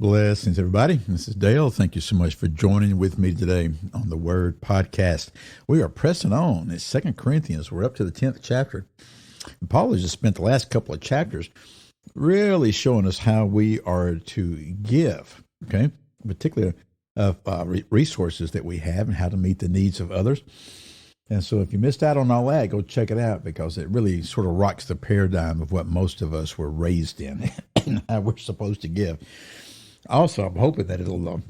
Blessings, everybody. This is Dale. Thank you so much for joining with me today on the Word Podcast. We are pressing on. It's 2 Corinthians. We're up to the 10th chapter. And Paul has just spent the last couple of chapters really showing us how we are to give, okay, particularly of resources that we have and how to meet the needs of others. And so if you missed out on all that, go check it out because it really sort of rocks the paradigm of what most of us were raised in and how we're supposed to give. Also, I'm hoping that it'll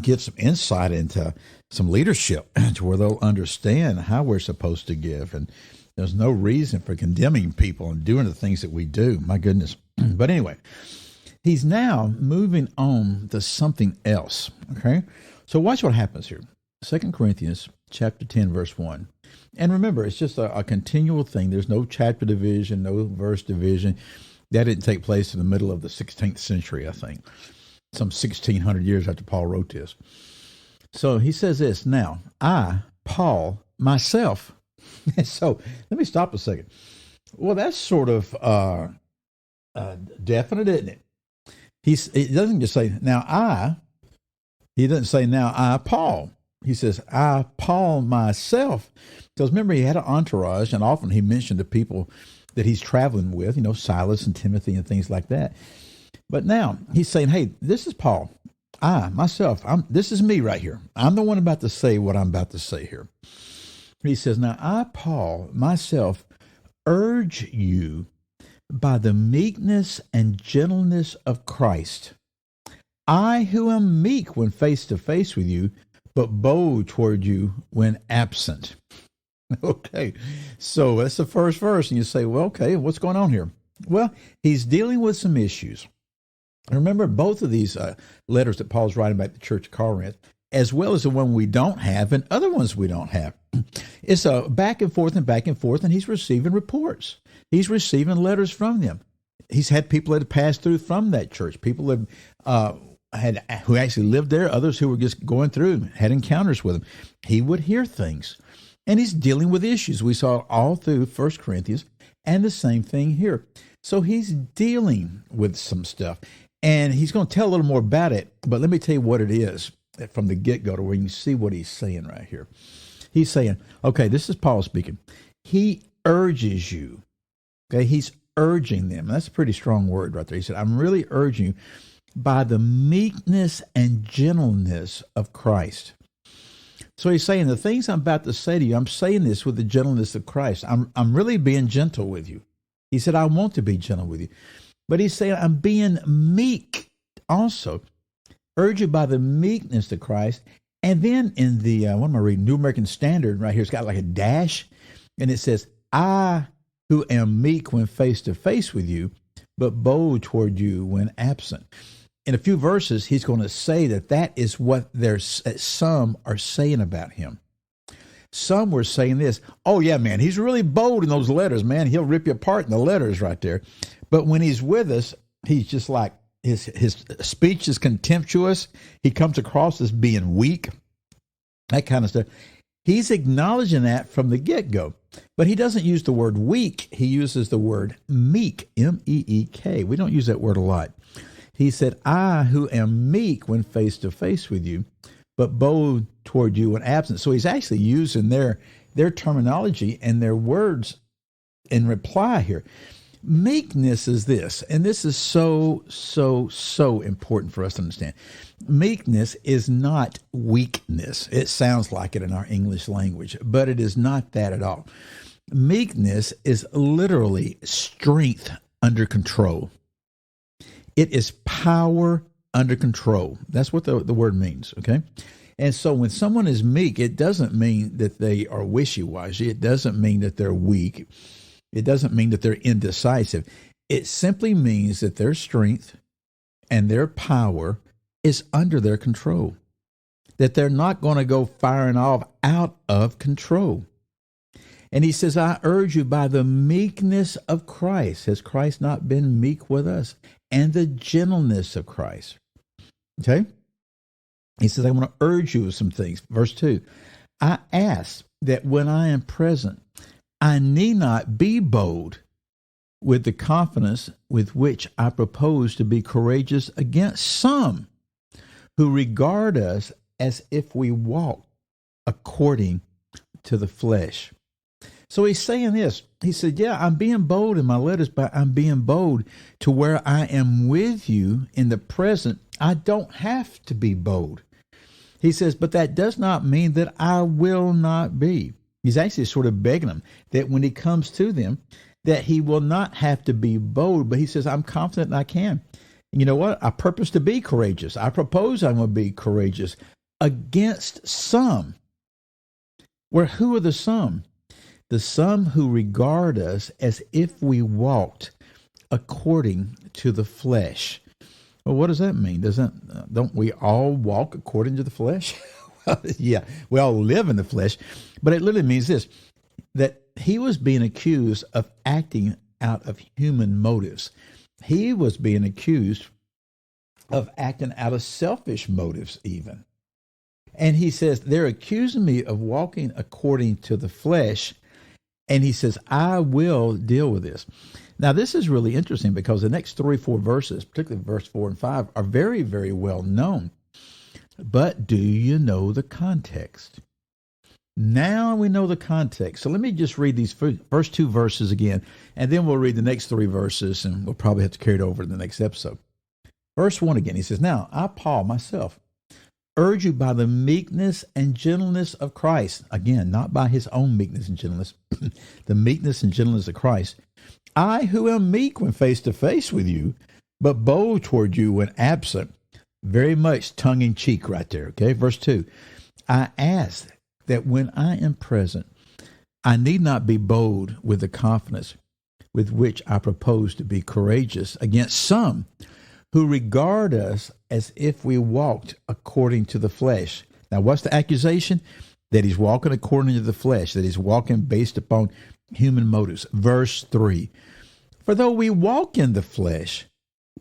get some insight into some leadership to where they'll understand how we're supposed to give. And there's no reason for condemning people and doing the things that we do. My goodness. But anyway, he's now moving on to something else. Okay. So watch what happens here. 2 Corinthians chapter 10, verse 1. And remember, it's just a continual thing. There's no chapter division, no verse division. That didn't take place in the middle of the 16th century, I think, some 1,600 years after Paul wrote this. So he says this, now, I, Paul, myself. So let me stop a second. Well, that's sort of definite, isn't it? It doesn't just say, now he doesn't say, now I, Paul. He says, I, Paul, myself. Because remember, he had an entourage, and often he mentioned the people that he's traveling with, Silas and Timothy and things like that. But now he's saying, hey, this is Paul. I, myself, this is me right here. I'm the one about to say what I'm about to say here. He says, now I, Paul, myself, urge you by the meekness and gentleness of Christ. I who am meek when face to face with you, but bold toward you when absent. Okay, so that's the first verse, and you say, well, okay, what's going on here? Well, he's dealing with some issues. Remember, both of these letters that Paul's writing about the church of Corinth, as well as the one we don't have and other ones we don't have. It's a back and forth, and he's receiving reports. He's receiving letters from them. He's had people that have passed through from that church, people that who actually lived there, others who were just going through, had encounters with him. He would hear things. And he's dealing with issues. We saw it all through 1 Corinthians and the same thing here. So he's dealing with some stuff. And he's going to tell a little more about it. But let me tell you what it is from the get-go to where you can see what he's saying right here. He's saying, okay, this is Paul speaking. He urges you. Okay, he's urging them. That's a pretty strong word right there. He said, I'm really urging you by the meekness and gentleness of Christ. So he's saying the things I'm about to say to you, I'm saying this with the gentleness of Christ. I'm really being gentle with you. He said, I want to be gentle with you. But he's saying, I'm being meek also. Urge you by the meekness of Christ. And then in the, what am I reading? New American Standard right here, it's got like a dash. And it says, I who am meek when face to face with you, but bold toward you when absent. In a few verses, he's going to say that is what some are saying about him. Some were saying this, oh yeah, man, he's really bold in those letters, man. He'll rip you apart in the letters right there. But when he's with us, he's just like, his speech is contemptuous. He comes across as being weak, that kind of stuff. He's acknowledging that from the get-go. But he doesn't use the word weak. He uses the word meek, M-E-E-K. We don't use that word a lot. He said, I who am meek when face to face with you, but bold toward you when absent. So he's actually using their terminology and their words in reply here. Meekness is this, and this is so, so, so important for us to understand. Meekness is not weakness. It sounds like it in our English language, but it is not that at all. Meekness is literally strength under control. It is power under control. That's what the word means, okay? And so when someone is meek, it doesn't mean that they are wishy-washy. It doesn't mean that they're weak. It doesn't mean that they're indecisive. It simply means that their strength and their power is under their control, that they're not going to go firing off out of control. And he says, I urge you by the meekness of Christ. Has Christ not been meek with us? And the gentleness of Christ. Okay? He says, I want to urge you with some things. Verse 2, I ask that when I am present, I need not be bold with the confidence with which I propose to be courageous against some who regard us as if we walk according to the flesh. So he's saying this. He said, yeah, I'm being bold in my letters, but I'm being bold to where I am with you in the present. I don't have to be bold. He says, but that does not mean that I will not be. He's actually sort of begging them that when he comes to them, that he will not have to be bold, but he says, I'm confident I can. And you know what? I purpose to be courageous. I propose I'm going to be courageous against some. Where who are the some? The some who regard us as if we walked according to the flesh. Well, what does that mean? Don't we all walk according to the flesh? Yeah, we all live in the flesh. But it literally means this, that he was being accused of acting out of human motives. He was being accused of acting out of selfish motives even. And he says, they're accusing me of walking according to the flesh. And he says, I will deal with this. Now, this is really interesting because the next 3-4 verses, particularly verse 4 and 5, are very, very well known. But do you know the context? Now we know the context. So let me just read these first 2 verses again, and then we'll read the next 3 verses, and we'll probably have to carry it over to the next episode. Verse 1 again, he says, now I, Paul, myself, urge you by the meekness and gentleness of Christ. Again, not by his own meekness and gentleness, the meekness and gentleness of Christ. I who am meek when face to face with you, but bold toward you when absent. Very much tongue in cheek right there. Okay. Verse 2. I ask that when I am present, I need not be bold with the confidence with which I propose to be courageous against some who regard us as if we walked according to the flesh. Now, what's the accusation? That he's walking according to the flesh, that he's walking based upon human motives. Verse 3, for though we walk in the flesh,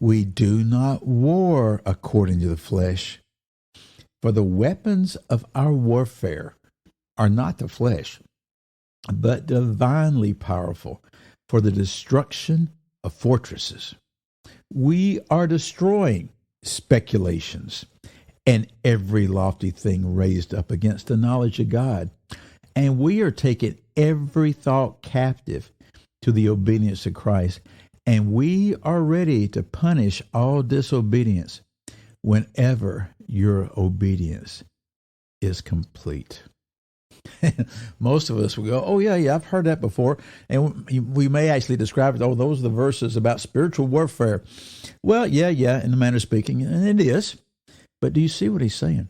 we do not war according to the flesh. For the weapons of our warfare are not the flesh, but divinely powerful for the destruction of fortresses. We are destroying speculations and every lofty thing raised up against the knowledge of God. And we are taking every thought captive to the obedience of Christ. And we are ready to punish all disobedience whenever your obedience is complete. Most of us will go, oh, yeah, I've heard that before. And we may actually describe it, oh, those are the verses about spiritual warfare. Well, yeah, in the manner of speaking, and it is. But do you see what he's saying?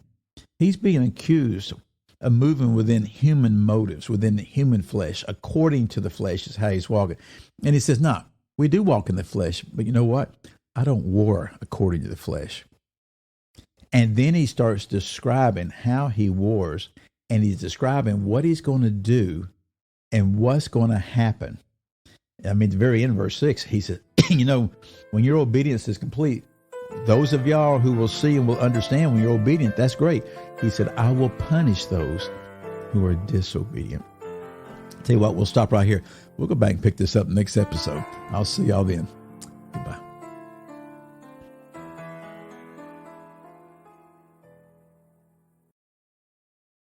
He's being accused of moving within human motives, within the human flesh, according to the flesh is how he's walking. And he says, no, we do walk in the flesh, but you know what? I don't war according to the flesh. And then he starts describing how he wars, and he's describing what he's going to do and what's going to happen. I mean, at the very end of verse 6, he said, you know, when your obedience is complete, those of y'all who will see and will understand when you're obedient, that's great. He said, I will punish those who are disobedient. Tell you what, we'll stop right here. We'll go back and pick this up next episode. I'll see y'all then. Goodbye.